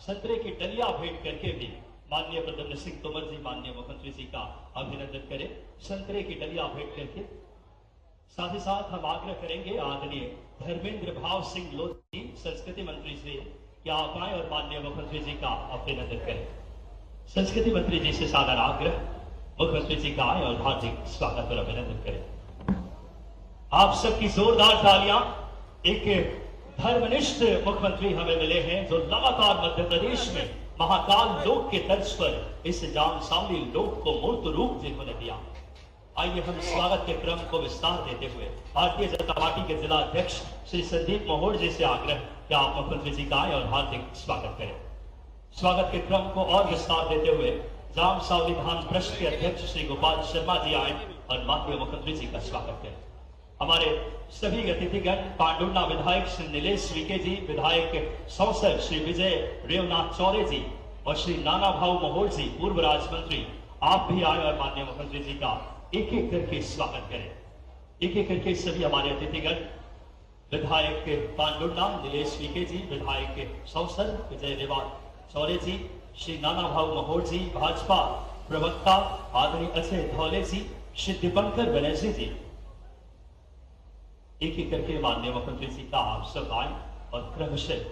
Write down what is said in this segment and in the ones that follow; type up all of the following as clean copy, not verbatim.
संतरे की डलिया भेंट करके भी माननीय प्रद्युम्न सिंह तोमर जी, माननीय मुख्यमंत्री जी का अभिनंदन करें संतरे की डलिया भेंट करके। साथ ही साथ हम आग्रह करेंगे आदरणीय धर्मेंद्र भाव सिंह लोधी संस्कृति मंत्री से कि आप आए और माननीय मुख्यमंत्री जी का अभिनंदन करें। संस्कृति मंत्री जी से सादर आग्रह, मुख्यमंत्री जी का आए और हार्दिक स्वागत और अभिनंदन करें। आप सबकी जोरदार तालियां। एक धर्मनिष्ठ मुख्यमंत्री हमें मिले हैं जो लगातार मध्य प्रदेश में महाकाल लोक के तर्ज पर इस जामसावली लोक को मूर्त रूप जिन्होंने दिया। आइए हम स्वागत के क्रम को विस्तार देते हुए भारतीय जनता पार्टी के जिला अध्यक्ष श्री संदीप महोड़ जी से आग्रह कि आप मुख्यमंत्री जी का आए और हार्दिक स्वागत करें। स्वागत के क्रम को और विस्तार देते हुए जामसावली धाम ट्रस्ट के अध्यक्ष श्री गोपाल शर्मा जी आए और माननीय मुख्यमंत्री जी का स्वागत करें। हमारे सभी अतिथिगण, पांडुर्ना विधायक श्री नीलेश विके जी, विधायक सौसर श्री विजय रेवनाथ चौरे जी और श्री नाना भाऊ महोड़ जी, पूर्व राज्य मंत्री, आप भी आए और माननीय मुख्यमंत्री जी का एक एक करके स्वागत करें। एक एक करके सभी हमारे अतिथिगण, विधायक पांडुर्ना नीलेश विके जी, विधायक सौसर विजय रेवनाथ चौरे जी, श्री नाना भाऊ महोड़ जी, भाजपा प्रवक्ता आदरणीय अजय धौले जी, श्री दीपंकर बनर्जी जी, एक एक करके माननीय मुख्यमंत्री जी का आप सब आए और क्रमशः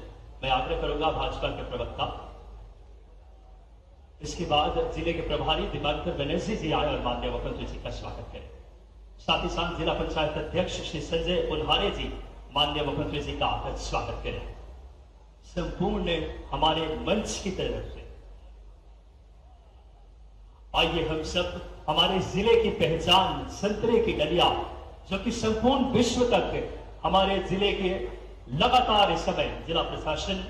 मैं आग्रह करूंगा भाजपा के प्रवक्ता, इसके बाद जिले के प्रभारी दीपंकर बनर्जी जी आए और माननीय मुख्यमंत्री जी का स्वागत करें। साथ ही साथ जिला पंचायत अध्यक्ष श्री संजय उन्हारे जी माननीय मुख्यमंत्री जी का आकर स्वागत करें। संपूर्ण हमारे मंच की तरफ से आइए हम सब हमारे जिले की पहचान संतरे की डलिया, जो कि संपूर्ण विश्व तक हमारे जिले के लगातार इस समय जिला प्रशासन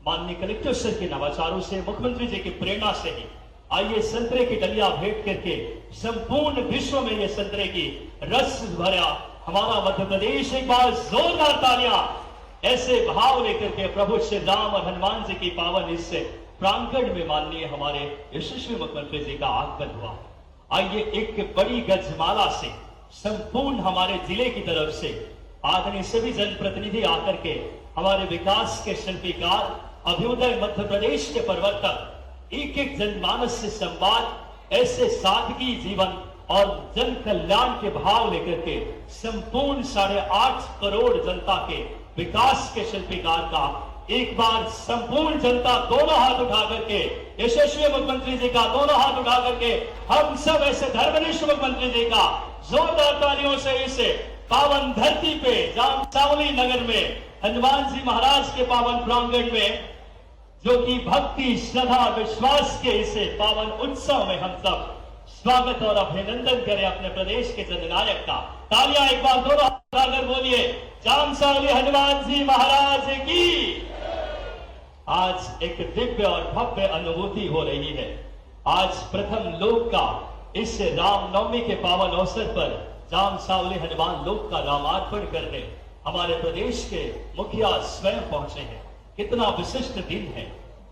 माननीय कलेक्टर सर के नवाचारों से, मुख्यमंत्री जी की प्रेरणा से ही आइए संतरे की डलिया भेंट करके संपूर्ण विश्व में ये संतरे की रस भरा हमारा मध्य प्रदेश, एक बार जोरदार तालियां ऐसे भाव लेकर के प्रभु श्री राम और हनुमान जी की पावन इस प्रांगण में माननीय हमारे यशस्वी मुख्यमंत्री जी का आगमन हुआ। आइए एक बड़ी गजमाला से संपूर्ण हमारे जिले की तरफ से आदरणीय सभी जनप्रतिनिधि आकर के हमारे विकास के शिल्पीकार, अभ्युदय मध्य प्रदेश के प्रवर्तक, एक एक जनमानस से संवाद, ऐसे सादगी जीवन और जन कल्याण के भाव लेकर के संपूर्ण 8.5 करोड़ जनता के विकास के शिल्पीकार का एक बार संपूर्ण जनता दोनों हाथ उठा करके, यशस्वी मुख्यमंत्री जी का दोनों हाथ उठा करके हम सब ऐसे धर्मनिष्ठ मुख्यमंत्री जी का जोरदार तालियों से इस पावन धरती पे जामसावली नगर में हनुमान जी महाराज के पावन प्रांगण में, जो कि भक्ति श्रद्धा विश्वास के इस पावन उत्सव में हम सब स्वागत और अभिनंदन करें अपने प्रदेश के जननायक का। तालियां एक बार दोनों हाथ उठाकर बोलिए, जामसावली हनुमान जी महाराज की। आज एक दिव्य और भव्य अनुभूति हो रही है। आज प्रथम लोक का इस रामनवमी के पावन अवसर पर जामसावली हनुमान लोक का रामार्पण करने हमारे प्रदेश के मुखिया स्वयं पहुंचे हैं। कितना विशिष्ट दिन है,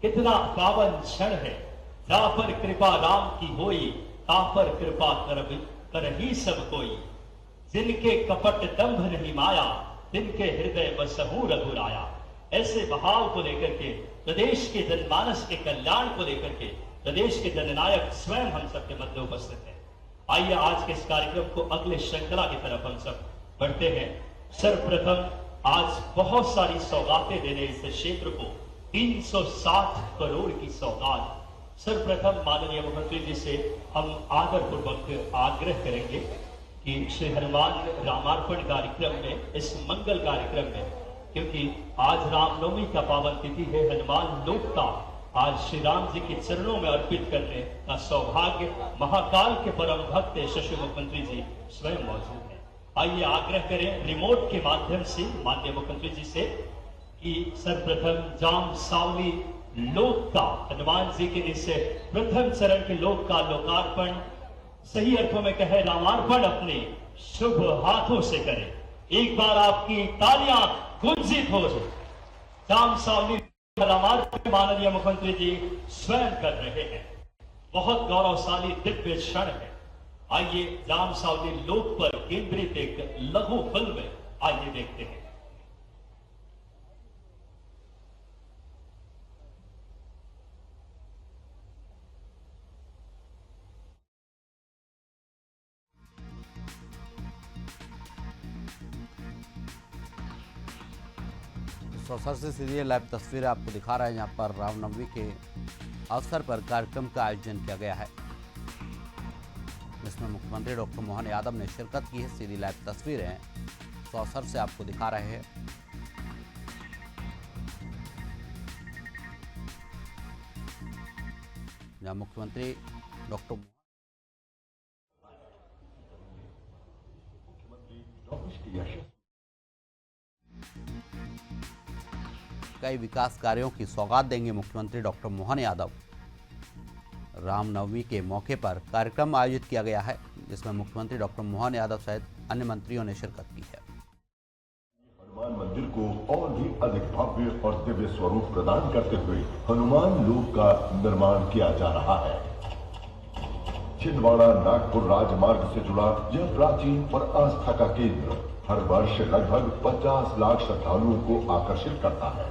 कितना पावन क्षण है। जहां पर कृपा राम की होई, ता पर कृपा करही सब कोई। जिनके कपट दंभ नहीं माया, तिनके हृदय बसहु रघुराया। ऐसे भाव को लेकर के, प्रदेश के जनमानस के कल्याण को लेकर के प्रदेश के जननायक स्वयं हम सबके मध्य उपस्थित हैं। आइए आज के इस कार्यक्रम को अगले श्रृंखला की तरफ हम सब बढ़ते हैं। सर्वप्रथम आज बहुत सारी सौगातें देने इस क्षेत्र को, 360 करोड़ की सौगात। सर्वप्रथम माननीय मुख्यमंत्री जी से हम आदरपूर्वक आग्रह करेंगे कि श्री हनुमान रामार्पण कार्यक्रम में, इस मंगल कार्यक्रम में, क्योंकि आज रामनवमी का पावन तिथि है, हनुमान लोक का आज श्री राम जी के चरणों में अर्पित करने का सौभाग्य महाकाल के परम भक्त यशस्वी मुख्यमंत्री जी स्वयं मौजूद हैं। आइए आग्रह करें रिमोट के माध्यम से माननीय मुख्यमंत्री जी से कि सर्वप्रथम जामसावली लोक का, हनुमान जी के इस प्रथम चरण के लोक का लोकार्पण, सही अर्थों में कहे रामार्पण, अपने शुभ हाथों से करें। एक बार आपकी तालियां गुंजित हो जाए। जामसावली रामार्पण माननीय मुख्यमंत्री जी स्वयं कर रहे हैं। बहुत गौरवशाली दिव्य क्षण है। आइए जामसावली लोक पर केंद्रित एक लघु फिल्म आइए देखते हैं। सौसर से सीधी लाइव तस्वीरें आपको दिखा रहे हैं। यहाँ पर रामनवमी के अवसर पर कार्यक्रम का आयोजन किया गया है, जिसमें मुख्यमंत्री डॉक्टर मोहन यादव ने शिरकत की है। सीधी लाइव तस्वीरें सौसर से आपको दिखा रहे हैं। जहाँ मुख्यमंत्री डॉक्टर कई विकास कार्यों की सौगात देंगे मुख्यमंत्री डॉक्टर मोहन यादव। रामनवमी के मौके पर कार्यक्रम आयोजित किया गया है, जिसमें मुख्यमंत्री डॉक्टर मोहन यादव सहित अन्य मंत्रियों ने शिरकत की है। हनुमान मंदिर को और भी अधिक भव्य और दिव्य स्वरूप प्रदान करते हुए हनुमान लोक का निर्माण किया जा रहा है। छिंदवाड़ा नागपुर राजमार्ग से जुड़ा यह प्राचीन और आस्था का केंद्र हर वर्ष लगभग 50 लाख श्रद्धालुओं को आकर्षित करता है।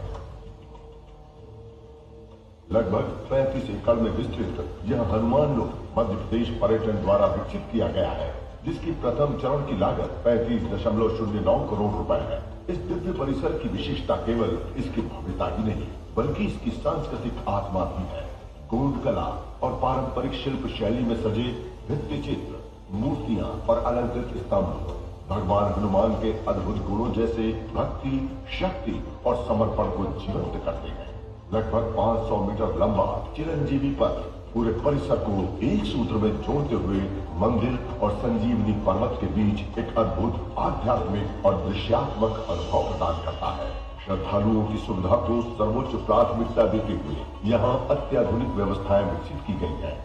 लगभग 35 एकड़ में विस्तृत यह हनुमान लोक मध्य प्रदेश पर्यटन द्वारा विकसित किया गया है, जिसकी प्रथम चरण की लागत 35.09 करोड़ रुपए है। इस दिव्य परिसर की विशेषता केवल इसकी भव्यता ही नहीं, बल्कि इसकी सांस्कृतिक आत्मा भी है। गोंड कला और पारंपरिक शिल्प शैली में सजे भित्ति चित्र, मूर्तियां और अलंकृत स्तंभ भगवान हनुमान के अद्भुत गुणों जैसे भक्ति, शक्ति और समर्पण को जीवंत करते हैं। लगभग 500 मीटर लंबा चिरंजीवी पथ पूरे परिसर को एक सूत्र में जोड़ते हुए मंदिर और संजीवनी पर्वत के बीच एक अद्भुत आध्यात्मिक और दृश्यात्मक अनुभव प्रदान करता है। श्रद्धालुओं की सुविधा को सर्वोच्च प्राथमिकता देते हुए यहाँ अत्याधुनिक व्यवस्थाएं विकसित की गई है।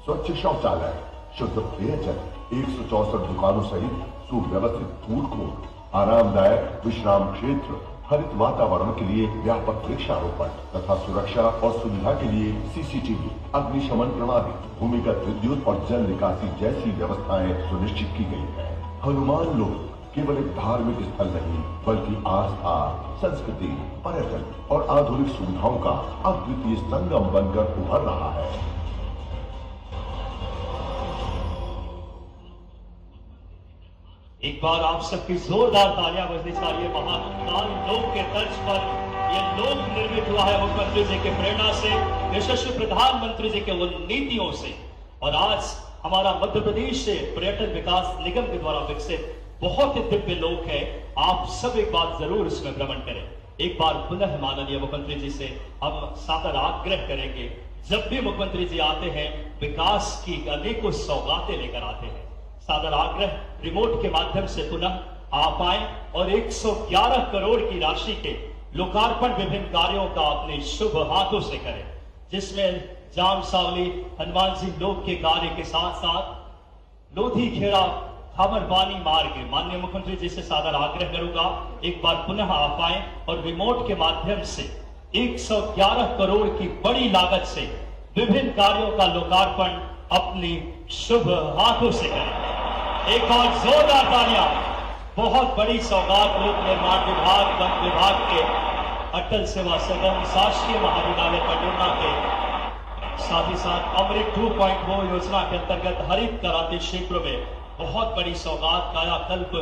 स्वच्छ शौचालय, शुद्ध पेयजल, 164 दुकानों सहित सुव्यवस्थित फूड कोर्ट, आरामदायक विश्राम क्षेत्र, हरित वातावरण के लिए व्यापक वृक्षारोपण तथा सुरक्षा और सुविधा के लिए सीसीटीवी, अग्निशमन प्रणाली, भूमिगत विद्युत और जल निकासी जैसी व्यवस्थाएं सुनिश्चित की गई है। हनुमान लोक केवल एक धार्मिक स्थल नहीं, बल्कि आस्था, संस्कृति, पर्यटन और आधुनिक सुविधाओं का अद्वितीय संगम बनकर उभर रहा है। एक बार आप सबकी जोरदार तालियां बजनी चाहिए। महाकाल लोक के तर्ज पर यह लोक निर्मित हुआ है मुख्यमंत्री जी के प्रेरणा से, यशस्वी प्रधानमंत्री जी के उन नीतियों से। और आज हमारा मध्य प्रदेश से पर्यटन विकास निगम के द्वारा विकसित बहुत ही दिव्य लोक है। आप सब एक बार जरूर इसमें भ्रमण करें। एक बार पुनः माननीय मुख्यमंत्री जी से हम सादर आग्रह करेंगे, जब भी मुख्यमंत्री जी आते हैं विकास की अनेकों सौगातें लेकर आते हैं। सादर आग्रह रिमोट के माध्यम से पुनः आप आए और 111 करोड़ की राशि के लोकार्पण विभिन्न कार्यों का अपने शुभ हाथों से करें, जिसमें जाम सावली हनुमान जी लोक के कार्य के साथ साथ लोधी खेड़ा थामरबानी मार्ग माननीय मुख्यमंत्री जी से सादर आग्रह करूंगा, एक बार पुनः आप आए और रिमोट के माध्यम से 111 करोड़ की बड़ी लागत से विभिन्न कार्यों का लोकार्पण अपनी शुभ हाथों से करें। एक और जोरदार तालियां। बहुत बड़ी सौगात लोक निर्माण विभाग, वन विभाग के, अटल सेवा सदन, शासकीय महाविद्यालय पंडुरना के, साथ ही साथ अमृत 2.0 योजना के अंतर्गत हरित क्रांति क्षेत्र में बहुत बड़ी सौगात कायाकल्प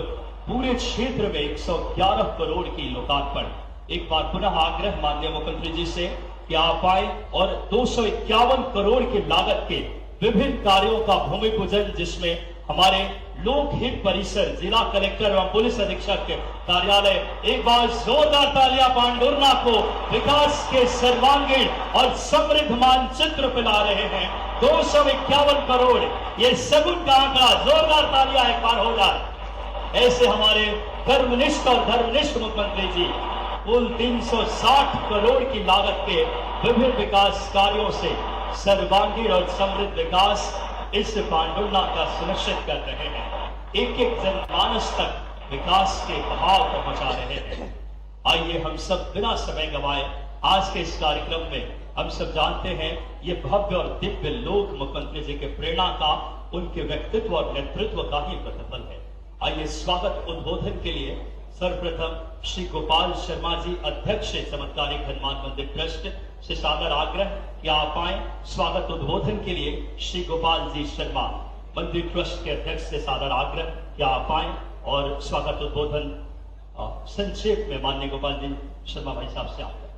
पूरे क्षेत्र में 111 करोड़ की लोकार्पण। एक बार पुनः आग्रह माननीय मुख्यमंत्री जी से कि आप आए और 251 करोड़ की लागत के विभिन्न कार्यों का भूमि पूजन, जिसमें हमारे लोकहित परिसर, जिला कलेक्टर एवं पुलिस अधीक्षक के कार्यालय, एक बार जोरदार तालियां पांडुरना को विकास के सर्वांगीण और समृद्ध मानचित्र पिला रहे हैं। 251 करोड़, ये सगुन का आंकड़ा, जोरदार तालियां एक बार हो जाए। ऐसे हमारे कर्मनिष्ठ और धर्मनिष्ठ मुख्यमंत्री जी कुल 360 करोड़ की लागत के विभिन्न विकास कार्यों से सर्वांगीण और समृद्ध विकास इस पांडुरना का सुनिश्चित कर रहे हैं। एक एक जनमानस तक विकास के बहाव पहुंचा रहे हैं। आइए हम सब बिना समय गंवाए आज के इस कार्यक्रम में, हम सब जानते हैं ये भव्य और दिव्य लोक मुख्यमंत्री जी के प्रेरणा का, उनके व्यक्तित्व और नेतृत्व का ही प्रतिफल है। आइए स्वागत उद्बोधन के लिए सर्वप्रथम श्री गोपाल शर्मा जी, अध्यक्ष चमत्कारिक हनुमान मंदिर ट्रस्ट, से सादर आग्रह कि आप आए। स्वागत उद्बोधन के लिए श्री गोपाल जी शर्मा, मंदिर ट्रस्ट के अध्यक्ष, से सादर आग्रह कि आप आए और स्वागत उद्बोधन संक्षेप में माननीय गोपाल जी शर्मा भाई साहब से आगे।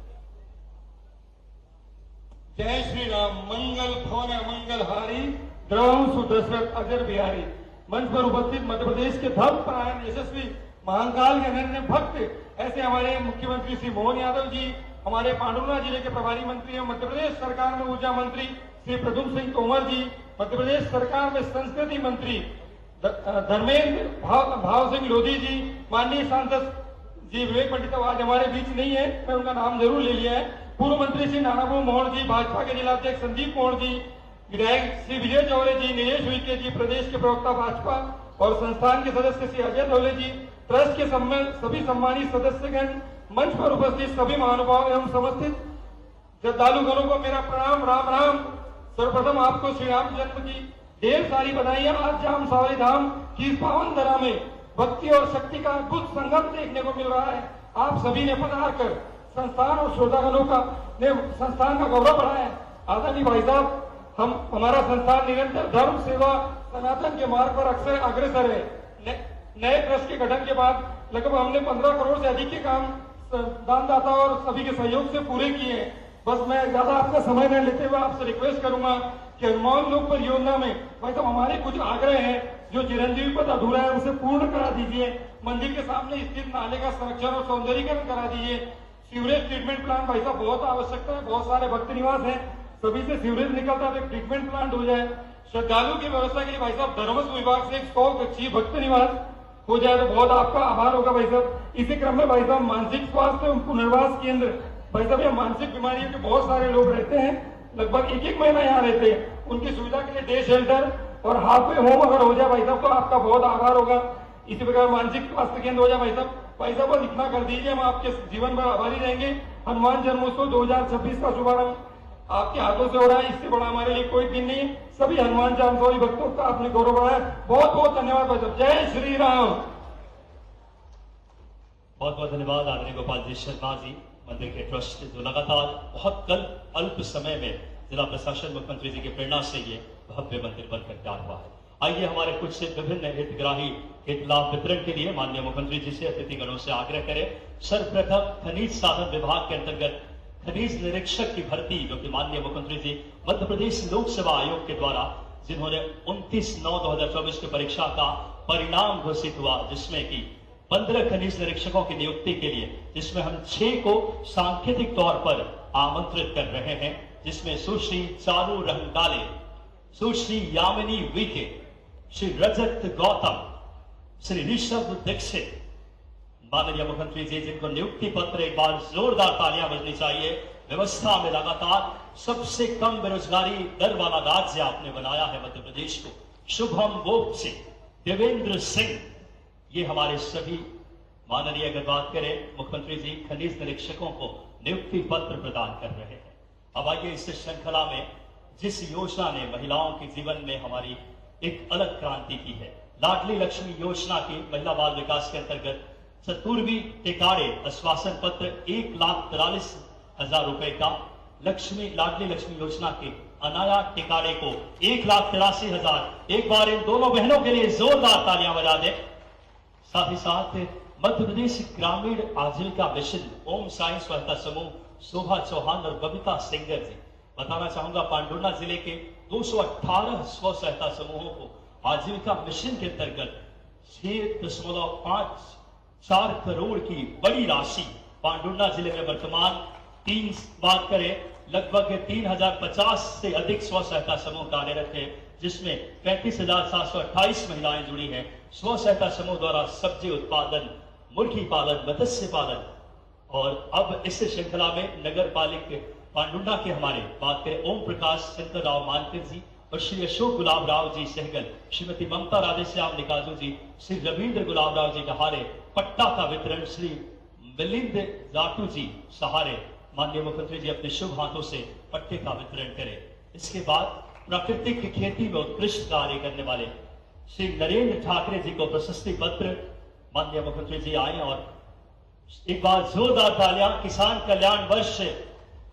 जय श्री राम। मंगल भवन मंगल हारी द्रवं सुदशरथ अजर बिहारी। मंच पर उपस्थित मध्य प्रदेश के धर्म परायण यशस्वी महाकाल के अनन्य भक्त ऐसे हमारे मुख्यमंत्री श्री मोहन यादव जी, हमारे पांडुर्णा जिले के प्रभारी मंत्री एवं मध्य प्रदेश सरकार में ऊर्जा मंत्री श्री प्रद्युम्न सिंह तोमर जी, मध्य प्रदेश सरकार में संस्कृति मंत्री धर्मेंद्र भाव सिंह लोधी जी, माननीय सांसद जी विवेक पंडित आज हमारे बीच नहीं है, मैं उनका नाम जरूर ले लिया है। पूर्व मंत्री श्री नानाबू मोहन जी, भाजपा के जिलाध्यक्ष संदीप मोहन जी, विधायक श्री विजय चौरे जी, नीलेश उइके जी, प्रदेश के प्रवक्ता भाजपा और संस्थान के सदस्य श्री अजय धोले जी, ट्रस्ट के सभी सम्मानित सदस्यगण, मंच पर उपस्थित सभी महानुभाव एवं समस्थित श्रद्धालुगणों को मेरा प्रणाम। राम राम। सर्वप्रथम आपको श्री राम जन्म की ढेर सारी बधाइयां। आज जाम सावली धाम की इस पावन धरा में भक्ति और शक्ति का अद्भुत संगम देखने को मिल रहा है। आप सभी ने पधार कर संस्थान और श्रोतागणों का ने संस्थान का गौरव बढ़ाया है। आदरणीय भाई साहब, हमारा संस्थान निरंतर धर्म सेवा सनातन के मार्ग पर अक्सर अग्रसर है। नए ट्रस्ट के गठन के बाद लगभग हमने 15 करोड़ से अधिक के काम दानदाता और सभी के सहयोग से पूरे किए हैं। बस मैं ज्यादा आपका समय न लेते हुए आपसे रिक्वेस्ट करूंगा कि हनुमान लोक परियोजना में भाई साहब हमारे कुछ आग्रह हैं जो चिरंजीवी पद अधूरा है उसे पूर्ण करा दीजिए। मंदिर के सामने स्थित नाले का संरक्षण और सौंदर्यीकरण करा दीजिए। सीवरेज ट्रीटमेंट प्लांट भाई साहब बहुत आवश्यकता है, बहुत सारे भक्त निवास है, सभी से सीवरेज निकलता है, ट्रीटमेंट प्लांट हो जाए। श्रद्धालु की व्यवस्था के लिए भाई साहब धर्मस्व विभाग से 100 अच्छी भक्त निवास हो जाए तो बहुत आपका आभार होगा भाई साहब। इसी क्रम में भाई साहब मानसिक स्वास्थ्य पुनर्वास केंद्र, भाई साहब ये मानसिक बीमारियों के बहुत सारे लोग रहते हैं, लगभग एक महीना यहाँ रहते हैं, उनकी सुविधा के लिए डे शेल्टर और हाफ वे होम अगर हो जाए भाई साहब तो आपका बहुत आभार होगा। इसी प्रकार मानसिक स्वास्थ्य केंद्र हो जाए भाई साहब बस इतना कर दीजिए, हम आपके जीवन भर आभारी रहेंगे। हनुमान जन्मोत्सव 2026 का शुभारंभ आपके हाथों से हो रहा है, इससे बड़ा हमारे लिए कोई दिन नहीं है। सभी हनुमान चालीसा भक्तों का आपने गौरव बढ़ाया, बहुत बहुत धन्यवाद भाई साहब। जय श्री राम। बहुत बहुत धन्यवाद आदरणीय गोपाल जी शर्मा जी, मंदिर के ट्रस्ट जो लगातार बहुत कल अल्प समय में जिला प्रशासन मुख्यमंत्री जी की प्रेरणा से ये भव्य मंदिर बनकर तैयार हुआ है। आइए हमारे कुछ विभिन्न हितग्राही हित लाभ वितरण के लिए माननीय मुख्यमंत्री जी से अतिथिगणों से आग्रह करें। सर्वप्रथम खनिज साधन विभाग के अंतर्गत खनिज निरीक्षक की भर्ती जो कि माननीय मुख्यमंत्री जी मध्य प्रदेश लोक सेवा आयोग के द्वारा जिन्होंने 29/9/2024 की परीक्षा का परिणाम घोषित हुआ, जिसमें कि 15 खनिज निरीक्षकों की नियुक्ति के लिए, जिसमें हम 6 को सांकेतिक तौर पर आमंत्रित कर रहे हैं, जिसमें सुश्री चारू रंगाले, सुश्री यामिनी वीके, श्री रजत गौतम, श्री ऋषभ दीक्षित। माननीय मुख्यमंत्री जी जिनको नियुक्ति पत्र, एक बार जोरदार तालियां बजनी चाहिए। व्यवस्था में लगातार सबसे कम बेरोजगारी दर वाला राज्य आपने बनाया है मध्य प्रदेश को। शुभम बोपचे, देवेंद्र सिंह, ये हमारे सभी माननीय अगर बात करें मुख्यमंत्री जी खनिज निरीक्षकों को नियुक्ति पत्र प्रदान कर रहे हैं। अब आइए इस श्रृंखला में जिस योजना ने महिलाओं के जीवन में हमारी एक अलग क्रांति की है, लाडली लक्ष्मी योजना की महिला बाल विकास के अंतर्गत चतुर्वी टिकाड़े आश्वासन पत्र 1,43,000 रुपए का, लाडली लक्ष्मी योजना के अनाया टिकाड़े को 1,83,000। एक बार इन दोनों बहनों के लिए जोरदार तालियां बजा दें। साथ ही साथ मध्य प्रदेश ग्रामीण आजीविका मिशन ओम साई सहायता समूह शोभा चौहान और बबीता सिंगर जी, बताना चाहूंगा पांडुर्णा जिले के 218 स्व सहायता समूहों को आजीविका मिशन के अंतर्गत 6.54 करोड़ की बड़ी राशि पांडुर्णा जिले में वर्तमान बात करें लगभग 3050 से अधिक स्व सहायता समूह कार्यरत है, जिसमें 35,728 महिलाएं जुड़ी हैं। स्व सहायता समूह द्वारा सब्जी उत्पादन, मुर्गी पालन, मत्स्य पालन, और अब इस श्रृंखला में नगर पालिका पांडुर्णा के हमारे बात करें ओम प्रकाश शंकर राव मानकर जी और श्री अशोक गुलाब राव जी सहगल, श्रीमती ममता राधेश्याम निकाजू जी, श्री रविंद्र गुलाब राव जी डहारे, पट्टा का वितरण श्री मिलिंद जाटू जी सहारे। माननीय मुख्यमंत्री जी अपने शुभ हाथों से पट्टे का वितरण करें। इसके बाद प्राकृतिक खेती में उत्कृष्ट कार्य करने वाले श्री नरेंद्र ठाकरे जी को प्रशस्ति पत्र, माननीय मुख्यमंत्री जी आए और एक बार जोरदार तालियां। किसान कल्याण वर्ष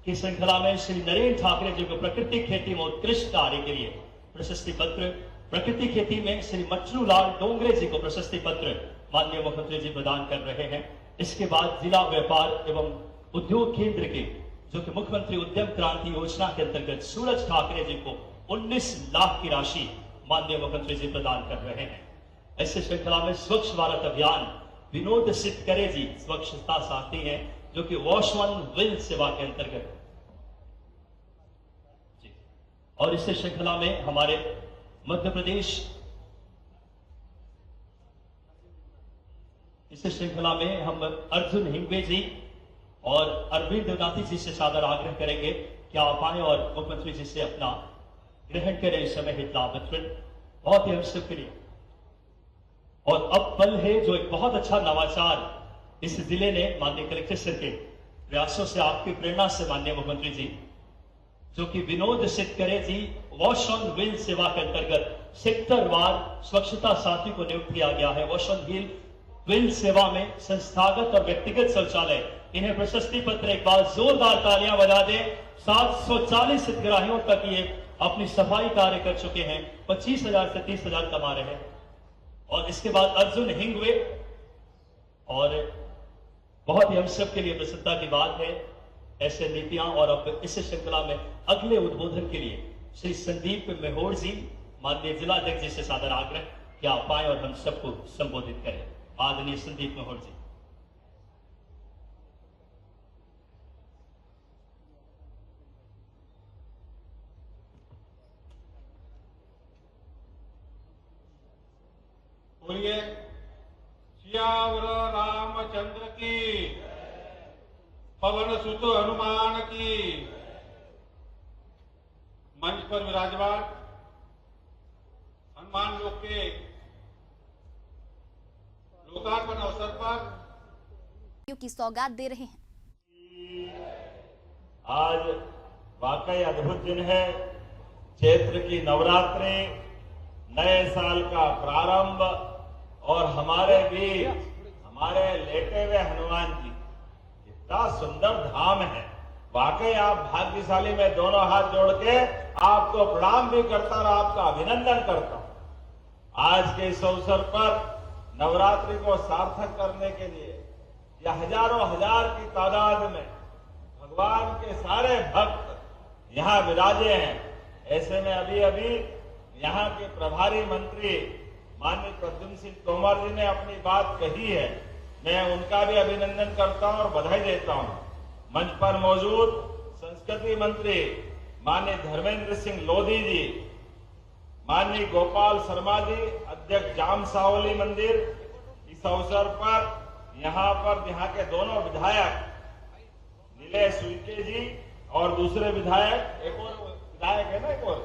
की श्रृंखला में श्री नरेंद्र ठाकरे जी को प्राकृतिक खेती में उत्कृष्ट कार्य के लिए प्रशस्ति पत्र, प्रकृति खेती में श्री मचलू लाल डोंगरे जी को प्रशस्ति पत्र माननीय मुख्यमंत्री जी प्रदान कर रहे हैं। इसके बाद जिला व्यापार एवं उद्योग केंद्र के जो कि मुख्यमंत्री उद्यम क्रांति योजना के अंतर्गत सूरज ठाकरे जी को 19 लाख की राशि माननीय मुख्यमंत्री जी प्रदान कर रहे हैं। ऐसे श्रृंखला में स्वच्छ भारत अभियान विनोद सितकरे जी स्वच्छता साथी हैं जो कि वॉश वन विल सेवा के अंतर्गत जी। और इस श्रृंखला में हमारे मध्य प्रदेश इस श्रृंखला में हम अर्जुन हिंगवे जी और अरविंद देवनाथी जी से सादर आग्रह करेंगे कि आप आए और मुख्यमंत्री जी से अपना ग्रहण करें इस समय हित लाभ वितरण बहुत ही आवश्यक के लिए। और अब पल है जो एक बहुत अच्छा नवाचार इस जिले ने माननीय कलेक्टर सर के प्रयासों से आपकी प्रेरणा से माननीय मुख्यमंत्री जी जो कि विनोद सितकरे जी वॉश ऑन व्हील सेवा के अंतर्गत सेक्टरवार स्वच्छता साथी को नियुक्त किया गया है। वॉश ऑन व्हील सेवा में संस्थागत और व्यक्तिगत शौचालय, इन्हें प्रशस्ति पत्र एक बार जोरदार तालियां बजा दें। 740 हितग्राहियों तक ये अपनी सफाई कार्य कर चुके हैं, 25,000 से 30,000 कमा रहे हैं। और इसके बाद अर्जुन हिंगवे, और बहुत ही हम सब के लिए प्रसन्नता की बात है ऐसे नीतियां। और अब इस श्रृंखला में अगले उद्बोधन के लिए श्री संदीप मेहोर जी माननीय जिला अध्यक्ष जी से सादर आग्रह कि आप आए और हम सबको संबोधित करें। आदरणीय संदीप मेहोर जी। बोलिए सियावर रामचंद्र की, पवन सुत हनुमान की। मंच पर विराजमान हनुमान लोक के लोकार्पण अवसर पर की सौगात दे रहे हैं। आज वाकई अद्भुत दिन है। चैत्र की नवरात्रि, नए साल का प्रारंभ और हमारे बीच हमारे लेटे हुए हनुमान जी, इतना सुंदर धाम है। वाकई आप भाग्यशाली। मैं दोनों हाथ जोड़ के आपको प्रणाम भी करता और आपका अभिनंदन करता हूं। आज के इस अवसर पर नवरात्रि को सार्थक करने के लिए या हजारों हजार की तादाद में भगवान के सारे भक्त यहाँ विराजे हैं। ऐसे में अभी अभी यहाँ के प्रभारी मंत्री माननीय प्रद्युम्न सिंह तोमर जी ने अपनी बात कही है, मैं उनका भी अभिनंदन करता हूँ और बधाई देता हूँ। मंच पर मौजूद संस्कृति मंत्री माननीय धर्मेंद्र सिंह लोधी जी, माननीय गोपाल शर्मा जी अध्यक्ष जाम सावली मंदिर, इस अवसर पर यहाँ के दोनों विधायक नीलेश उइके जी और दूसरे विधायक, एक और विधायक है ना, एक और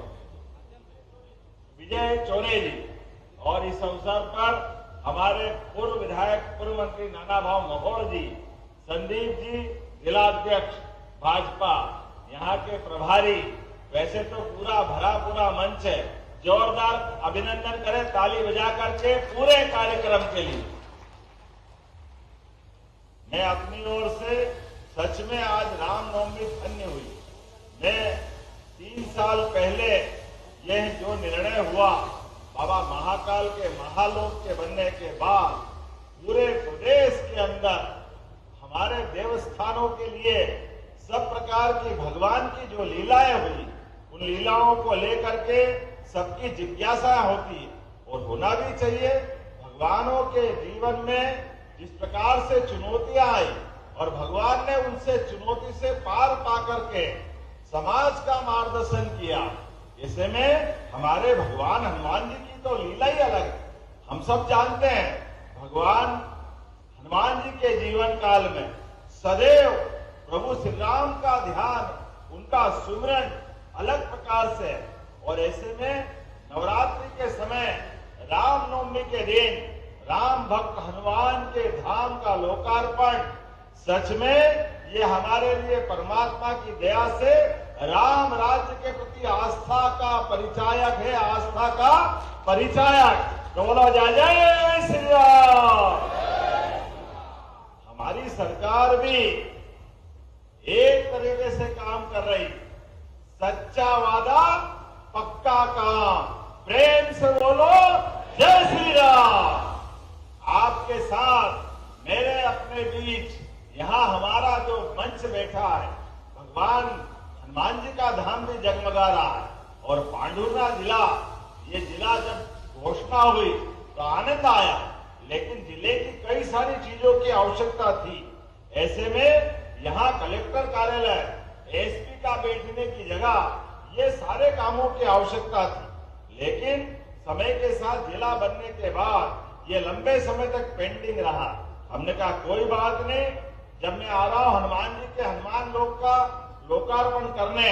विजय चौरे जी, और इस अवसर पर हमारे पूर्व विधायक पूर्व मंत्री नाना भाव महोर जी, संदीप जी जिलाध्यक्ष भाजपा, यहाँ के प्रभारी। वैसे तो पूरा भरा पूरा मंच है, जोरदार अभिनंदन करें ताली बजा करके पूरे कार्यक्रम के लिए। मैं अपनी ओर से सच में आज रामनवमी धन्य हुई। मैं 3 साल पहले यह जो निर्णय हुआ बाबा महाकाल के महालोक के बनने के बाद पूरे प्रदेश के अंदर हमारे देवस्थानों के लिए सब प्रकार की भगवान की जो लीलाएं हुई, उन लीलाओं को लेकर के सबकी जिज्ञासा होती है और होना भी चाहिए। भगवानों के जीवन में जिस प्रकार से चुनौतियां आई और भगवान ने उनसे चुनौती से पार पा करके समाज का मार्गदर्शन किया, ऐसे में हमारे भगवान हनुमान जी की तो लीला ही अलग है। हम सब जानते हैं भगवान हनुमान जी के जीवन काल में सदैव प्रभु श्री राम का ध्यान, उनका सुमिरन अलग प्रकार से। और ऐसे में नवरात्रि के समय रामनवमी के दिन राम भक्त हनुमान के धाम का लोकार्पण, सच में ये हमारे लिए परमात्मा की दया से राम राज्य के प्रति आस्था का परिचायक है, आस्था का परिचायक। तो बोलो जय जय श्री राम। हमारी सरकार भी एक तरीके से काम कर रही, सच्चा वादा पक्का काम। प्रेम से बोलो जय श्री राम। आपके साथ मेरे अपने के बीच यहाँ हमारा जो मंच बैठा है, भगवान हनुमान जी का धाम भी जगमगा रहा है। और पांडुरना जिला, ये जिला जब घोषणा हुई तो आनंद आया, लेकिन जिले की कई सारी चीजों की आवश्यकता थी। ऐसे में यहाँ कलेक्टर कार्यालय, एसपी का बैठने की जगह, ये सारे कामों की आवश्यकता थी। लेकिन समय के साथ जिला बनने के बाद ये लंबे समय तक पेंडिंग रहा। हमने कहा कोई बात नहीं, जब मैं आ रहा हूं हनुमान जी के हनुमान लोक का लोकार्पण करने,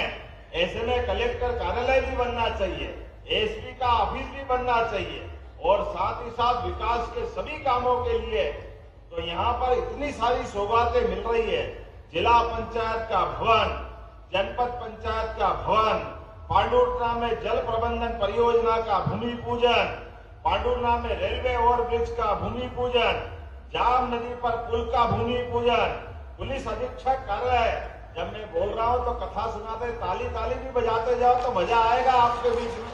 ऐसे में कलेक्टर कार्यालय भी बनना चाहिए, एसपी का ऑफिस भी बनना चाहिए, और साथ ही साथ विकास के सभी कामों के लिए तो यहाँ पर इतनी सारी सौगातें मिल रही है। जिला पंचायत का भवन, जनपद पंचायत का भवन, पांडुरना में जल प्रबंधन परियोजना का भूमि पूजन, पांडुरना में रेलवे ओवरब्रिज का भूमि पूजन, जाम नदी पर पुल का भूमि पूजन, पुलिस अधीक्षक कार्यालय। जब मैं बोल रहा हूं तो कथा सुनाते ताली ताली भी बजाते जाओ तो मजा आएगा आपके बीच में।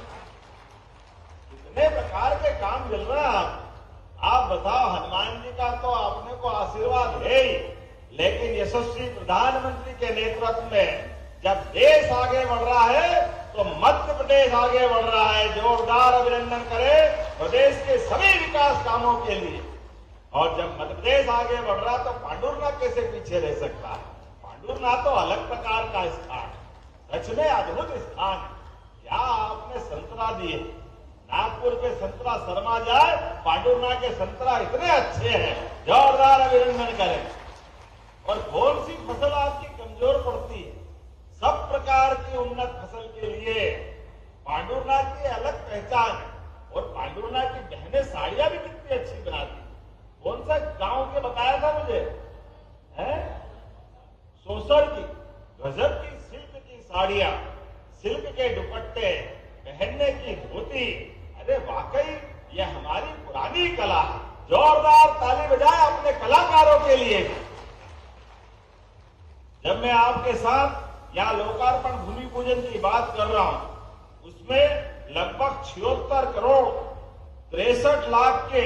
इतने प्रकार के काम मिल रहे हैं। आप बताओ, हनुमान जी का तो आपने को आशीर्वाद है ही, लेकिन यशस्वी प्रधानमंत्री के नेतृत्व में जब देश आगे बढ़ रहा है तो मध्य प्रदेश आगे बढ़ रहा है। जोरदार अभिनंदन करें प्रदेश के सभी विकास कामों के लिए। और जब मध्य प्रदेश आगे बढ़ रहा तो पांडुरना कैसे पीछे रह सकता है? पांडुरना तो अलग प्रकार का स्थान, सच में अद्भुत स्थान। क्या आपने संतरा दिए, नागपुर के संतरा शर्मा जाए, पांडुरना के संतरा इतने अच्छे हैं, जोरदार अभिनंदन करें। और कौन सी फसल आपकी कमजोर पड़ती है? सब प्रकार की उन्नत फसल के लिए पांडुरना की अलग पहचान है। और पांडुरना की बहनें साड़ियां भी कितनी अच्छी बनाती। कौन सा गांव के बताया था मुझे, है सोसर की, गजब की सिल्क की साड़ियां, सिल्क के दुपट्टे, पहनने की धोती। अरे वाकई ये हमारी पुरानी कला है। जोरदार ताली बजाए अपने कलाकारों के लिए। जब मैं आपके साथ यहाँ लोकार्पण भूमि पूजन की बात कर रहा हूं, उसमें लगभग 76 करोड़ 63 लाख के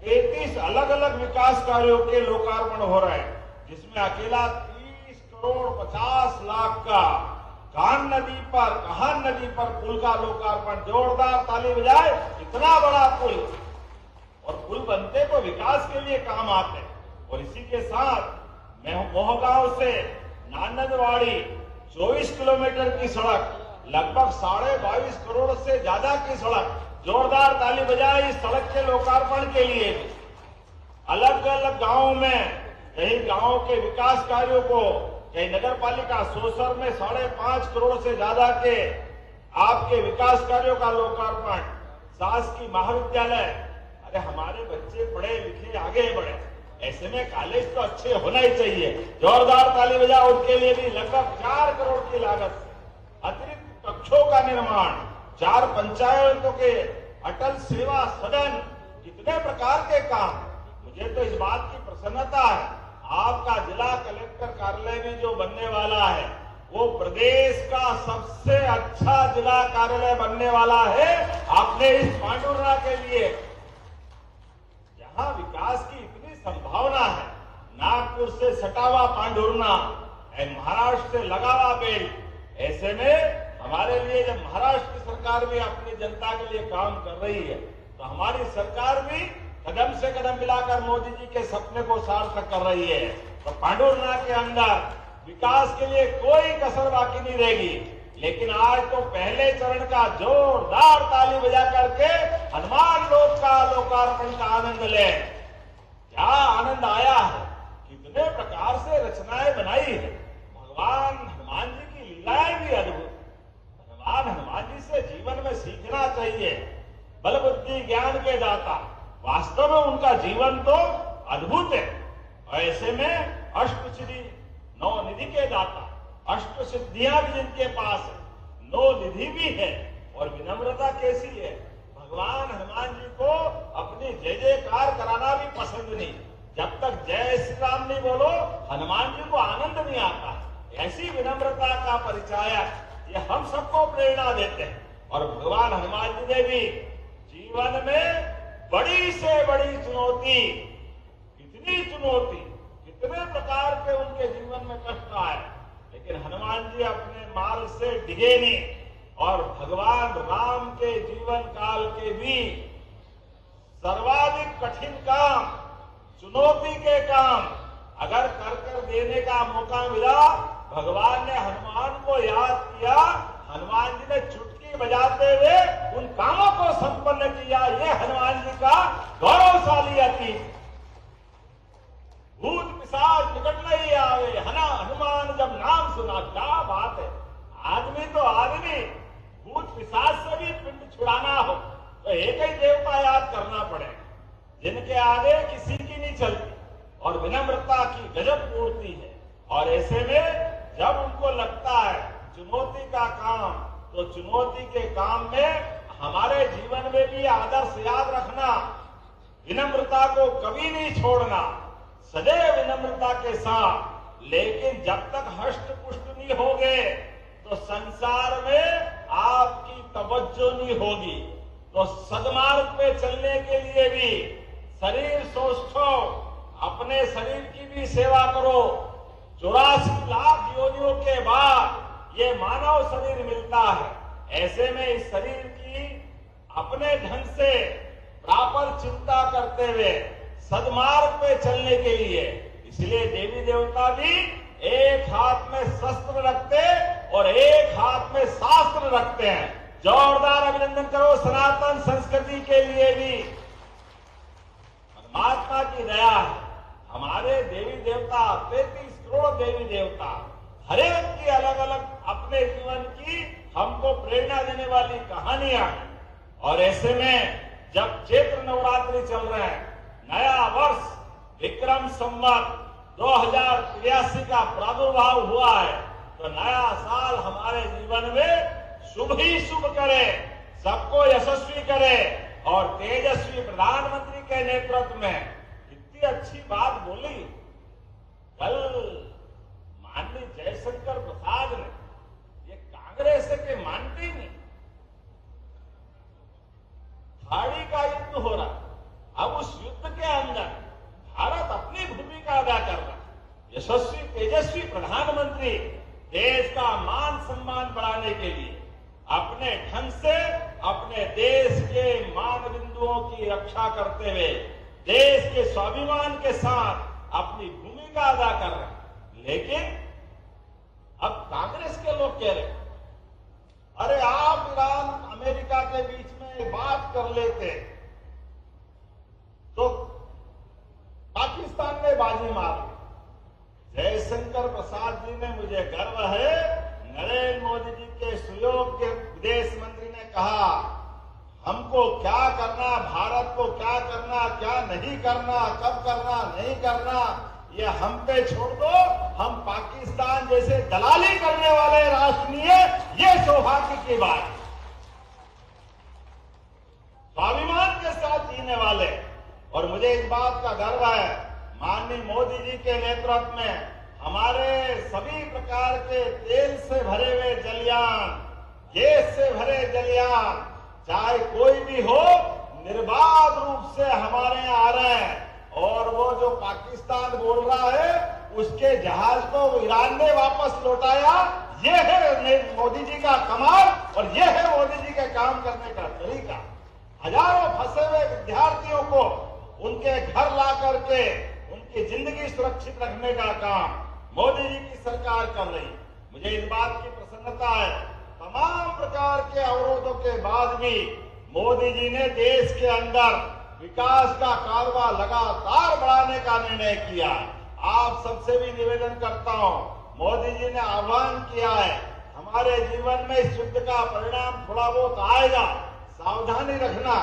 33 अलग अलग विकास कार्यों के लोकार्पण हो रहे हैं, जिसमें अकेला 30 करोड़ 50 लाख का कान नदी पर पुल का लोकार्पण। जोरदार ताली बजाए, इतना बड़ा पुल। और पुल बनते तो विकास के लिए काम आते हैं। और इसी के साथ मैं मोहगांव से नांदनवाड़ी 24 किलोमीटर की सड़क, लगभग 22.5 करोड़ से ज्यादा की सड़क। जोरदार ताली बजाए इस सड़क के लोकार्पण के लिए। अलग अलग गांवों में कई गांवों के विकास कार्यों को, कई नगर पालिका सोसर में 5.5 करोड़ से ज्यादा के आपके विकास कार्यों का लोकार्पण। शासकीय महाविद्यालय, अरे हमारे बच्चे पढ़े लिखे आगे बढ़े, ऐसे में कॉलेज तो अच्छे होना ही चाहिए। जोरदार ताली बजाओ उनके लिए भी। लगभग 4 करोड़ की लागत से अतिरिक्त कक्षों का निर्माण, 4 पंचायतों के अटल सेवा सदन, कितने प्रकार के काम। मुझे तो इस बात की प्रसन्नता है, आपका जिला कलेक्टर कार्यालय भी जो बनने वाला है वो प्रदेश का सबसे अच्छा जिला कार्यालय बनने वाला है। आपने इस पांडुरना के लिए, जहां विकास की इतनी संभावना है, नागपुर से सटा हुआ पांडुरना, महाराष्ट्र से लगा हुआ बेल्ट, ऐसे में हमारे लिए जब महाराष्ट्र की सरकार भी अपनी जनता के लिए काम कर रही है, तो हमारी सरकार भी कदम से कदम मिलाकर मोदी जी के सपने को सार्थक कर रही है। तो पांडुरना के अंदर विकास के लिए कोई कसर बाकी नहीं रहेगी। लेकिन आज तो पहले चरण का जोरदार ताली बजा करके हनुमान लोक का लोकार्पण का आनंद लें। क्या आनंद आया है, कितने प्रकार से रचनाएं बनाई है। भगवान हनुमान जी की लीलाएं भी अद्भुत। भगवान हनुमान जी से जीवन में सीखना चाहिए। बल बुद्धि ज्ञान के दाता, वास्तव में उनका जीवन तो अद्भुत है। ऐसे में अष्ट सिद्धि 9 निधि के दाता, अष्ट सिद्धियां भी जिनके पास है, 9 निधि भी है। और विनम्रता कैसी है, भगवान हनुमान जी को अपनी जय जयकार कराना भी पसंद नहीं। जब तक जय श्री राम नहीं बोलो, हनुमान जी को आनंद नहीं आता। ऐसी विनम्रता का परिचायक ये हम सबको प्रेरणा देते हैं। और भगवान हनुमान जी ने भी जीवन में बड़ी से बड़ी चुनौती, कितनी चुनौती, कितने प्रकार के उनके जीवन में कष्ट आए, लेकिन हनुमान जी अपने मार्ग से डिगे नहीं और भगवान राम के जीवन काल के भी सर्वाधिक कठिन काम, चुनौती के काम अगर कर देने का मौका मिला, भगवान ने हनुमान को याद किया, हनुमान जी ने चुटकी बजाते हुए उन कामों को संपन्न किया। ये हनुमान जी का गौरवशाली अतीत। भूत पिशाच निकट नहीं आवे, हनुमान जब नाम सुना, क्या बात है। आदमी तो आदमी, भूत पिशाच से भी पिंड छुड़ाना हो तो एक ही देवता याद करना पड़ेगा, जिनके आगे किसी की नहीं चलती और विनम्रता की गजब पूर्ति है। और ऐसे में जब उनको लगता है चुनौती का काम, तो चुनौती के काम में हमारे जीवन में भी आदर्श याद रखना, विनम्रता को कभी नहीं छोड़ना, सदैव विनम्रता के साथ। लेकिन जब तक हष्ट पुष्ट नहीं होगे तो संसार में आपकी तवज्जो नहीं होगी। तो सदमार्ग पे चलने के लिए भी शरीर सोचो, अपने शरीर की भी सेवा करो। 84 लाख योनियों के बाद ये मानव शरीर मिलता है। ऐसे में इस शरीर की अपने ढंग से प्रॉपर चिंता करते हुए सदमार्ग पे चलने के लिए, इसलिए देवी देवता भी एक हाथ में शस्त्र रखते और एक हाथ में शास्त्र रखते हैं। जोरदार अभिनंदन करो सनातन संस्कृति के लिए भी। परमात्मा की दया है, हमारे देवी देवता 33 करोड़ देवी देवता, हर एक की अलग अलग अपने जीवन की हमको प्रेरणा देने वाली कहानियां हैं। और ऐसे में जब चैत्र नवरात्रि चल रहे हैं, नया वर्ष विक्रम संवत 2083 का प्रादुर्भाव हुआ है, तो नया साल हमारे जीवन में शुभ ही शुभ करे, सबको यशस्वी करे। और तेजस्वी प्रधानमंत्री के नेतृत्व में कितनी अच्छी बात बोली कल माननीय जयशंकर प्रसाद ने, ये कांग्रेस के मानती नहीं। खाड़ी का युद्ध हो रहा, अब उस युद्ध के अंदर भारत अपनी भूमिका अदा कर रहा है। यशस्वी तेजस्वी प्रधानमंत्री देश का मान सम्मान बढ़ाने के लिए अपने ढंग से अपने देश के मान बिंदुओं की रक्षा करते हुए देश के स्वाभिमान के साथ अपनी भूमिका अदा कर रहे हैं। लेकिन अब कांग्रेस के लोग कह रहे, अरे आप ईरान अमेरिका के बीच में बात कर लेते तो पाकिस्तान ने बाजी मार ली। जयशंकर प्रसाद जी ने, मुझे गर्व है, नरेंद्र मोदी जी के सुयोग के विदेश मंत्री ने कहा, हमको क्या करना, भारत को क्या करना, क्या नहीं करना, कब करना, नहीं करना, ये हम पे छोड़ दो, हम पाकिस्तान जैसे दलाली करने वाले राष्ट्र नहीं है। ये सौभाग्य की बात, स्वाभिमान के साथ जीने वाले। और मुझे इस बात का गर्व है, माननीय मोदी जी के नेतृत्व में हमारे सभी प्रकार के तेल से भरे हुए जलयान, गैस से भरे जलयान, चाहे कोई भी हो, निर्बाध रूप से हमारे यहाँ आ रहे हैं। और वो जो पाकिस्तान बोल रहा है, उसके जहाज को ईरान ने वापस लौटाया। ये है मोदी जी का कमाल और ये है मोदी जी के काम करने का तरीका। हजारों फंसे हुए विद्यार्थियों को उनके घर ला करके उनकी जिंदगी सुरक्षित रखने का काम मोदी जी की सरकार कर रही। मुझे इस बात की प्रसन्नता है, तमाम प्रकार के अवरोधों के बाद भी मोदी जी ने देश के अंदर विकास का कारवा लगातार बढ़ाने का निर्णय किया। आप सबसे भी निवेदन करता हूं, मोदी जी ने आह्वान किया है, हमारे जीवन में इस युद्ध का परिणाम थोड़ा बहुत आएगा, सावधानी रखना,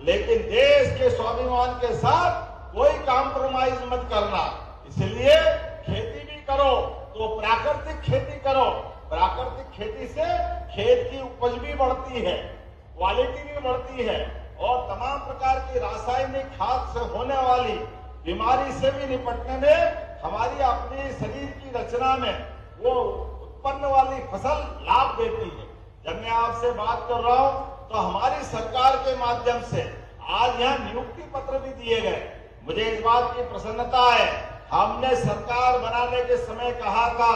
लेकिन देश के स्वाभिमान के साथ कोई कॉम्प्रोमाइज मत करना। इसलिए खेती भी करो तो प्राकृतिक खेती करो। प्राकृतिक खेती से खेत की उपज भी बढ़ती है, क्वालिटी भी बढ़ती है और तमाम प्रकार की रासायनिक खाद से होने वाली बीमारी से भी निपटने में हमारी अपनी शरीर की रचना में वो उत्पन्न वाली फसल लाभ देती है। जब मैं आपसे बात कर रहा हूं तो हमारी सरकार के माध्यम से आज यहाँ नियुक्ति पत्र भी दिए गए। मुझे इस बात की प्रसन्नता है, हमने सरकार बनाने के समय कहा था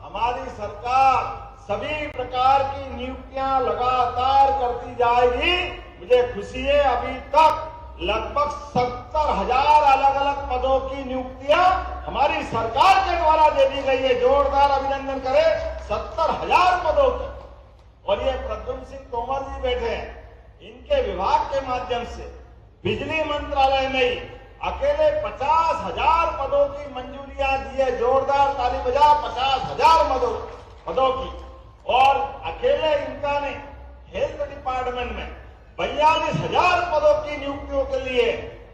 हमारी सरकार सभी प्रकार की नियुक्तियां लगातार करती जाएगी। मुझे खुशी है अभी तक लगभग 70,000 अलग अलग पदों की नियुक्तियां हमारी सरकार के द्वारा दे दी गई है। जोरदार अभिनंदन करें 70,000 पदों की। और ये प्रद्युम्न सिंह तोमर जी बैठे हैं, इनके विभाग के माध्यम से बिजली मंत्रालय में ही अकेले 50,000 पदों की मंजूरियां दी है। जोरदार ताली बजा 50,000 पदों की। और अकेले इनका नहीं, हेल्थ डिपार्टमेंट में 42,000 पदों की नियुक्तियों के लिए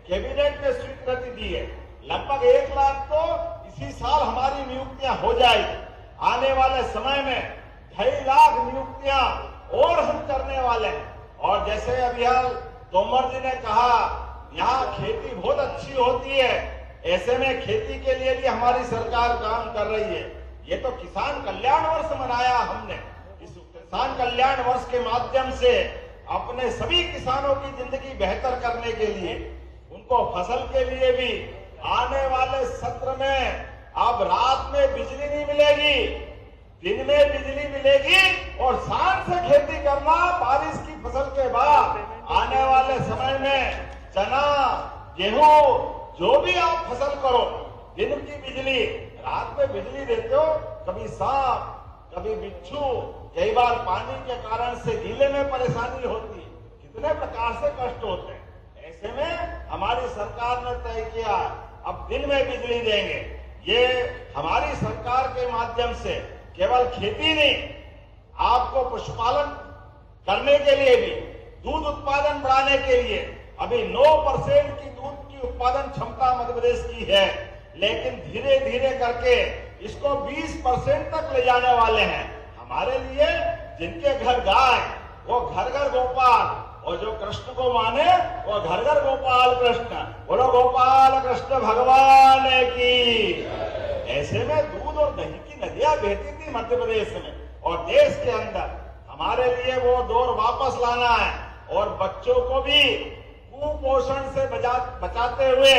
कैबिनेट ने स्वीकृति दी है। लगभग 1 लाख तो इसी साल हमारी नियुक्तियां हो जाएगी। आने वाले समय में 2.5 लाख नियुक्तियां और हम करने वाले हैं। और जैसे अभी तोमर जी ने कहा यहाँ खेती बहुत अच्छी होती है, ऐसे में खेती के लिए भी हमारी सरकार काम कर रही है। ये तो किसान कल्याण वर्ष मनाया हमने। इस किसान कल्याण वर्ष के माध्यम से अपने सभी किसानों की जिंदगी बेहतर करने के लिए, उनको फसल के लिए भी आने वाले सत्र में अब रात में बिजली नहीं मिलेगी, दिन में बिजली मिलेगी और शान से खेती करना। बारिश की फसल के बाद आने वाले समय में चना, गेहूं, जो भी आप फसल करो, दिन की बिजली, रात में बिजली देते हो। कभी सांप, कभी बिच्छू, कई बार पानी के कारण से गीले में परेशानी होती है, कितने प्रकार से कष्ट होते हैं। ऐसे में हमारी सरकार ने तय किया अब दिन में बिजली देंगे। ये हमारी सरकार के माध्यम से केवल खेती नहीं, आपको पशुपालन करने के लिए भी, दूध उत्पादन बढ़ाने के लिए अभी 9% की दूध की उत्पादन क्षमता मध्य प्रदेश की है, लेकिन धीरे धीरे करके इसको 20% तक ले जाने वाले हैं। हमारे लिए जिनके घर गाय वो घर घर गोपाल, और जो कृष्ण को माने वो घर घर गोपाल कृष्ण। बोलो गोपाल कृष्ण भगवान की। ऐसे में दूध और दही की नदियां बहती थी मध्य प्रदेश में और देश के अंदर। हमारे लिए वो दौर वापस लाना है और बच्चों को भी कुपोषण से बचाते हुए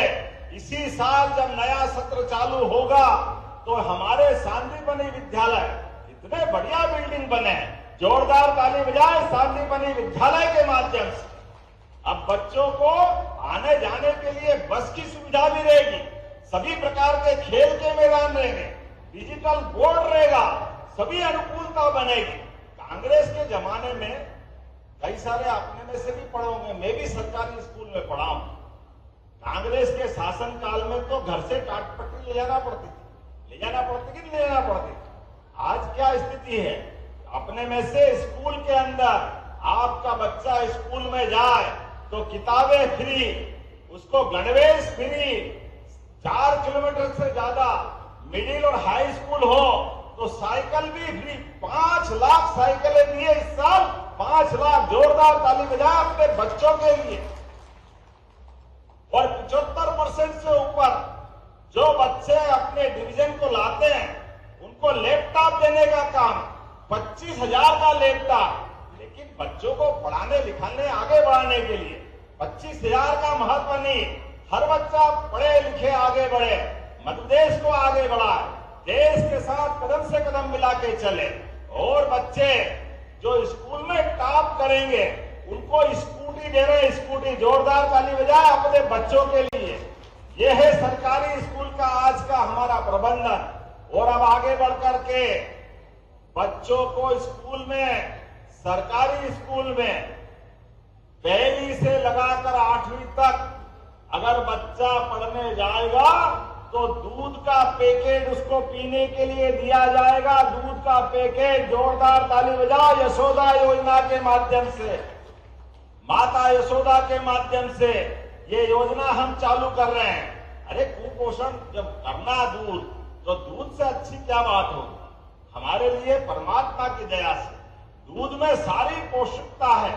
इसी साल जब नया सत्र चालू होगा तो हमारे सांदीपनि विद्यालय इतने बढ़िया बिल्डिंग बने हैं। जोरदार ताली बजाए सांदीपनि विद्यालय के माध्यम से। अब बच्चों को आने जाने के लिए बस की सुविधा भी रहेगी, सभी प्रकार के खेल के मैदान रहेंगे, डिजिटल बोर्ड रहेगा, सभी अनुकूलता बनेगी। कांग्रेस के जमाने में कई सारे अपने में से भी पढ़े होंगे, मैं भी सरकारी स्कूल में पढ़ा हूं। कांग्रेस के शासन काल में तो घर से टाटपट्टी ले जाना पड़ती कि नहीं ले जाना पड़ती। आज क्या स्थिति है, अपने में से स्कूल के अंदर आपका बच्चा स्कूल में जाए तो किताबें फ्री, उसको गणवेश फ्री, 4 किलोमीटर से ज्यादा मिडिल और हाई स्कूल हो तो साइकिल भी फ्री। 5 लाख साइकिलें दी है इस साल, 5 लाख। जोरदार ताली बजाए अपने बच्चों के लिए। और 75% से ऊपर जो बच्चे अपने डिवीजन को लाते हैं उनको लैपटॉप देने का काम, 25,000 का लैपटॉप। लेकिन बच्चों को पढ़ाने लिखाने आगे बढ़ाने के लिए 25,000 का महत्व नहीं, हर बच्चा पढ़े लिखे आगे बढ़े, मध्य प्रदेश को आगे बढ़ाए, देश के साथ कदम से कदम मिला के चले। और बच्चे जो स्कूल में टॉप करेंगे उनको स्कूटी दे रहे हैं, स्कूटी। जोरदार ताली बजाए अपने बच्चों के लिए। यह है सरकारी स्कूल का आज का हमारा प्रबंधन। और अब आगे बढ़कर के बच्चों को स्कूल में, सरकारी स्कूल में 1 से लगाकर 8वीं तक अगर बच्चा पढ़ने जाएगा तो दूध का पैकेट उसको पीने के लिए दिया जाएगा। दूध का पैकेट। जोरदार ताली बजाओ। यशोदा योजना के माध्यम से, माता यशोदा के माध्यम से ये योजना हम चालू कर रहे हैं। अरे कुपोषण जब करना दूध, तो दूध से अच्छी क्या बात होगी। हमारे लिए परमात्मा की दया से दूध में सारी पौष्टिकता है,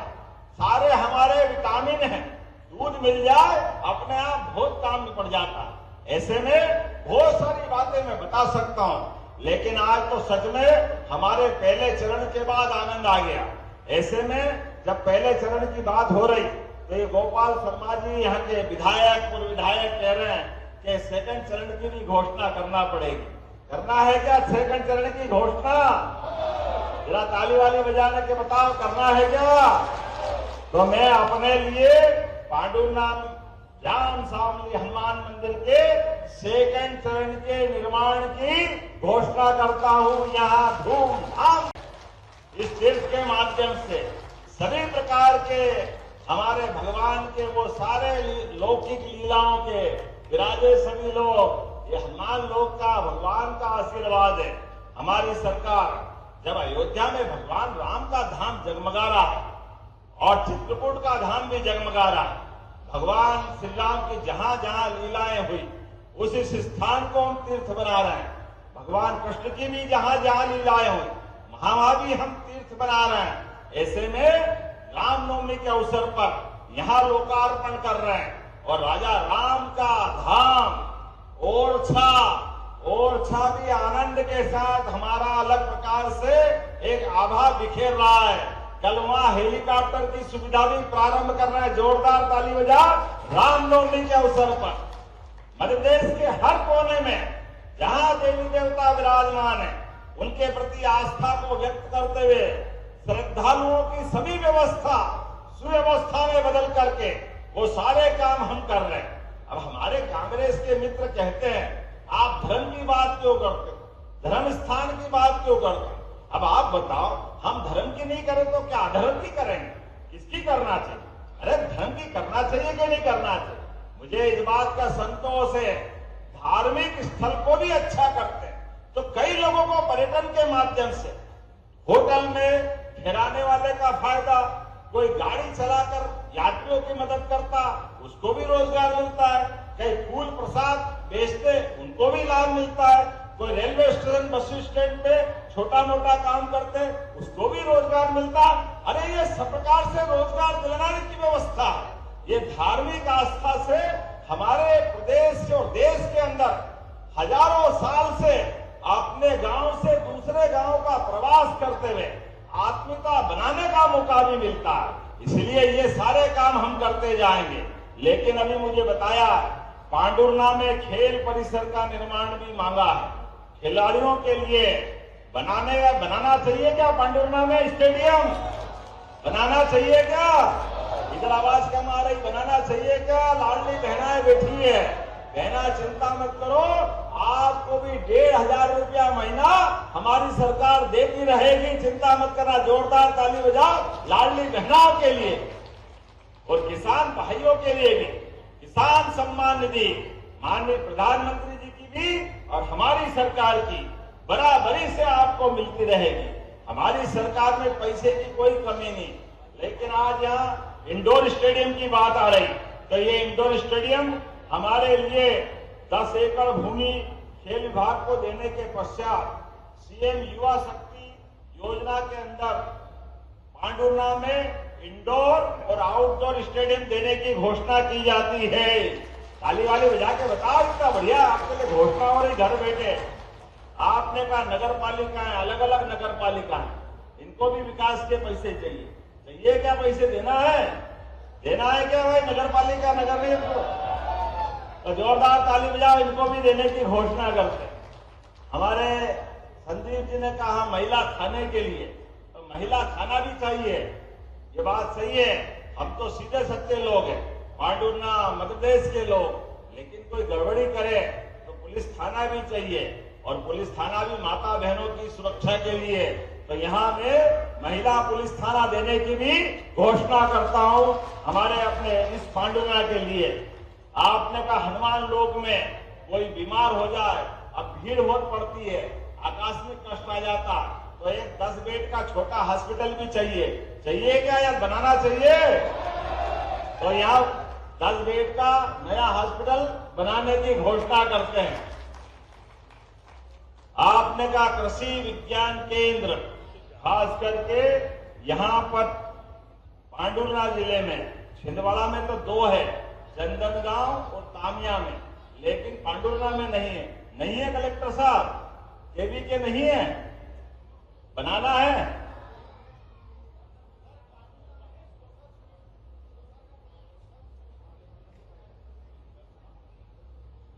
सारे हमारे विटामिन हैं। दूध मिल जाए अपने आप बहुत काम में पड़ जाता है। ऐसे में बहुत सारी बातें मैं बता सकता हूं, लेकिन आज तो सच में हमारे पहले चरण के बाद आनंद आ गया। ऐसे में जब पहले चरण की बात हो रही तो ये गोपाल शर्मा जी यहाँ के विधायक, पूर्व विधायक कह रहे हैं कि सेकंड चरण की भी घोषणा करना पड़ेगी। करना है क्या सेकंड चरण की घोषणा? जरा ताली वाली बजाने के बताओ, करना है क्या? तो मैं अपने लिए पांडुरनाथ जाम सावली हनुमान मंदिर के सेकंड चरण के निर्माण की घोषणा करता हूं। यहाँ धूमधाम इस तीर्थ के माध्यम से सभी प्रकार के हमारे भगवान के वो सारे लौकिक लीलाओं के विराजे सभी लोग। ये हनुमान लोक का भगवान का आशीर्वाद है। हमारी सरकार जब अयोध्या में भगवान राम का धाम जगमगा रहा है और चित्रकूट का धाम भी जगमगा रहा है, भगवान श्री राम की जहां जहां लीलाएं हुई उस स्थान को हम तीर्थ बना रहे हैं। भगवान कृष्ण की भी जहां जहां लीलाएं हुई वहां भी हम तीर्थ बना रहे हैं। ऐसे में रामनवमी के अवसर पर यहाँ लोकार्पण कर रहे हैं और राजा राम का धाम ओरछा भी आनंद के साथ हमारा अलग प्रकार से एक आभा बिखेर रहा है। कल वहां हेलीकॉप्टर की सुविधा भी प्रारंभ कर रहे हैं। जोरदार ताली बजा रामनवमी के अवसर पर। मध्य प्रदेश के हर कोने में जहां देवी देवता विराजमान है उनके प्रति आस्था को व्यक्त करते हुए श्रद्धालुओं की सभी व्यवस्था सुव्यवस्था में बदल करके वो सारे काम हम कर रहे हैं। अब हमारे कांग्रेस के मित्र कहते हैं आप धर्म की बात क्यों करते हो, धर्म स्थान की बात क्यों करते हो? अब आप बताओ, हम धर्म की नहीं करें तो क्या अधर्म की करेंगे? किसकी करना चाहिए? अरे धर्म की करना चाहिए कि नहीं करना चाहिए? मुझे इस बात का संतोष है, धार्मिक स्थल को भी अच्छा करते हैं तो कई लोगों को पर्यटन के माध्यम से होटल में ठहराने वाले का फायदा, कोई गाड़ी चलाकर यात्रियों की मदद करता उसको भी रोजगार मिलता है, कई फूल प्रसाद बेचते उनको भी लाभ मिलता है, कोई रेलवे स्टेशन बस स्टैंड पे छोटा मोटा काम करते उसको भी रोजगार मिलता। अरे ये सब प्रकार से रोजगार दिलाने की व्यवस्था है। ये धार्मिक आस्था से हमारे प्रदेश और देश के अंदर हजारों साल से अपने गांव से दूसरे गांव का प्रवास करते हुए आत्मीयता बनाने का मौका भी मिलता है। इसलिए ये सारे काम हम करते जाएंगे। लेकिन अभी मुझे बताया पांडुरना में खेल परिसर का निर्माण भी मांगा है। खिलाड़ियों के लिए बनाना चाहिए क्या? पांडुरना में स्टेडियम बनाना चाहिए क्या? इधर आवाज कम आ रही, बनाना चाहिए क्या? लाडली बहनाएं बैठी है, बहना चिंता मत करो, आपको भी 1500 रुपया महीना हमारी सरकार देती रहेगी, चिंता मत करना। जोरदार ताली बजाओ लाडली बहनाओं के लिए और किसान भाइयों के लिए भी। किसान सम्मान निधि माननीय प्रधानमंत्री जी की भी और हमारी सरकार की बराबरी से आपको मिलती रहेगी। हमारी सरकार में पैसे की कोई कमी नहीं। लेकिन आज यहाँ इंडोर स्टेडियम की बात आ रही, तो ये इंडोर स्टेडियम हमारे लिए 10 एकड़ भूमि खेल विभाग को देने के पश्चात सीएम युवा शक्ति योजना के अंदर पांडुरना में इंडोर और आउटडोर स्टेडियम देने की घोषणा की जाती है। ताली वाली बजा के बताओ, इतना बढ़िया आपके लिए घोषणा हो रही घर बैठे। आपने कहा नगर पालिका है, अलग अलग नगर पालिका है, इनको भी विकास के पैसे चाहिए क्या? पैसे देना है क्या भाई? नगर पालिका नगर नहीं तो जोरदार ताली बजाओ, इनको भी देने की घोषणा करते। हमारे संदीप जी ने कहा महिला थाने के लिए, तो महिला थाना भी चाहिए, ये बात सही है। हम तो सीधे सच्चे लोग हैं, पांडुरना मध्य प्रदेश के लोग, लेकिन कोई गड़बड़ी करे तो पुलिस थाना भी चाहिए और पुलिस थाना भी माता बहनों की सुरक्षा के लिए। तो यहाँ में महिला पुलिस थाना देने की भी घोषणा करता हूँ हमारे अपने इस पांडुरना के लिए। आपने कहा हनुमान लोक में कोई बीमार हो जाए, अब भीड़ बहुत पड़ती है, आकस्मिक कष्ट आ जाता, तो एक 10 बेड का छोटा हॉस्पिटल भी चाहिए क्या यार? बनाना चाहिए। तो यहाँ 10 बेड का नया हॉस्पिटल बनाने की घोषणा करते हैं। आपने कहा कृषि विज्ञान केंद्र, खास करके यहाँ पर पांडुरना जिले में, छिंदवाड़ा में तो 2 है, चंदनगांव और तामिया में, लेकिन पांडुरना में नहीं है कलेक्टर साहब, केवी के नहीं है, बनाना है।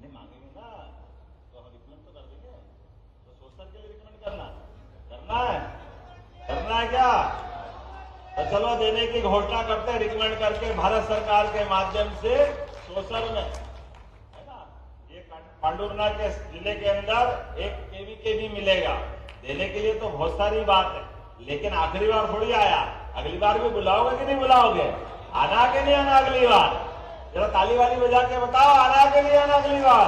नहीं तो चलो देने की घोषणा करते हैं, रिकमेंड करके भारत सरकार के माध्यम से सोशल में, है ना, ये पांडुरना के जिले के अंदर 1 KV भी मिलेगा। देने के लिए तो बहुत सारी बात है, लेकिन आखिरी बार थोड़ी आया, अगली बार भी बुलाओगे कि नहीं बुलाओगे? आना के नहीं आना अगली बार? जरा ताली वाली बजा के बताओ, आना के लिए आना अगली बार?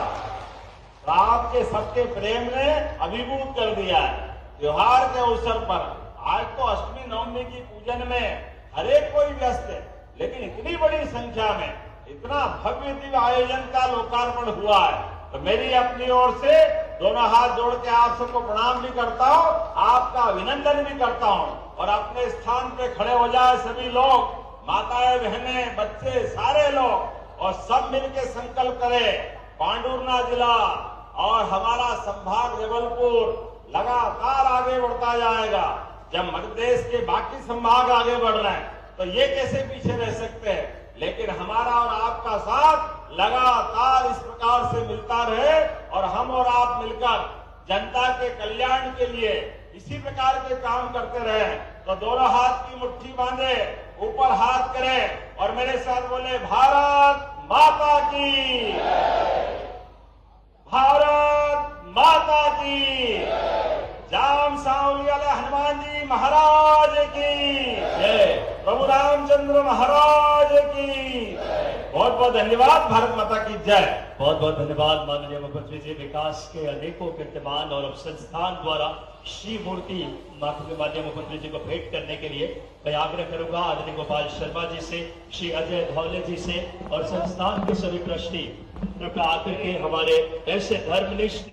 तो आपके सबके प्रेम ने अभिभूत कर दिया है। त्योहार के अवसर पर आज तो अष्टमी नवमी की पूजन में हरेक कोई व्यस्त है, लेकिन इतनी बड़ी संख्या में इतना भव्य दिव्य आयोजन का लोकार्पण हुआ है, तो मेरी अपनी ओर से दोनों हाथ जोड़ के आप सबको प्रणाम भी करता हूं, आपका अभिनंदन भी करता हूं। और अपने स्थान पे खड़े हो जाए सभी लोग, माताएं बहनें बच्चे सारे लोग, और सब मिलकर संकल्प करें, पांडुरना जिला और हमारा संभाग जबलपुर लगातार आगे बढ़ता जाएगा। जब मध्य प्रदेश के बाकी संभाग आगे बढ़ रहे हैं तो ये कैसे पीछे रह सकते हैं? लेकिन हमारा और आपका साथ लगातार इस प्रकार से मिलता रहे और हम और आप मिलकर जनता के कल्याण के लिए इसी प्रकार के काम करते रहे। तो दोनों हाथ की मुट्ठी बांधे, ऊपर हाथ करें और मेरे साथ बोले, भारत माता की, भारत माता की, जाम सांवली वाले हनुमान जी महाराज की जय, प्रभु रामचंद्र महाराज की। बहुत बहुत धन्यवाद। भारत माता की जय। बहुत बहुत धन्यवाद माननीय मुख्यमंत्री जी। विकास के अनेकों कीर्तिमान और अब संस्थान द्वारा श्री मूर्ति माननीय मुख्यमंत्री जी को भेंट करने के लिए मैं आग्रह करूंगा आदरणीय गोपाल शर्मा जी से, श्री अजय धौले जी से और संस्थान के सभी ट्रस्टी कृपया आकर के हमारे ऐसे धर्मनिष्ठ